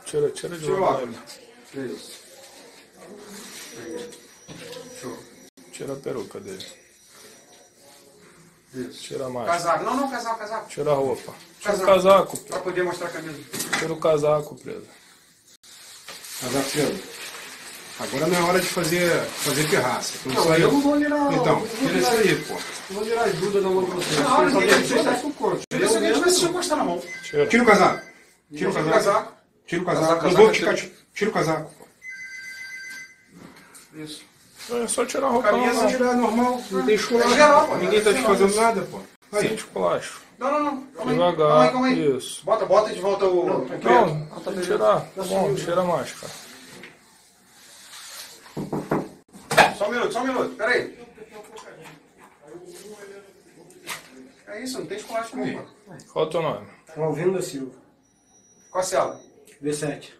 Tira de Tira o lá. óculos. Isso. Show. Tira a peruca dele. Isso. Tira a máscara. Casaco. Não, casaco. Tira a roupa. Tira o Casaco. casaco, Pra preso. poder mostrar a camisa. Tira o casaco, preso. Casaco, Pedro. Agora não é hora de fazer pirraça. Não, eu não vou virar. Então, tira isso aí, pô. Não vou virar ajuda da mão de vocês. Não, Vocês só ninguém deixam vai vocês com o corpo. Tira se alguém tivesse encostar na mão. Tira. Tira o casaco. Tira o Tira o casaco. casaco. Tira o casaco. Casaco, Não vou casaco, ficar. Tira o casaco. Isso. É só tirar a roupa Camisa, normal. Tirar normal. Não tem esculacho. É geral, pô. Ninguém tá te fazendo nada, pô. Sem Aí. esculacho. Não. Calma Devagar. aí. Isso. Bota de volta o... Não, tem que tirar. Tá bom, tira a máscara. Só um minuto. Pera aí. É isso, não tem esculacho não, pô. Qual é o teu nome? Alvino da Silva. Qual a cela? B7.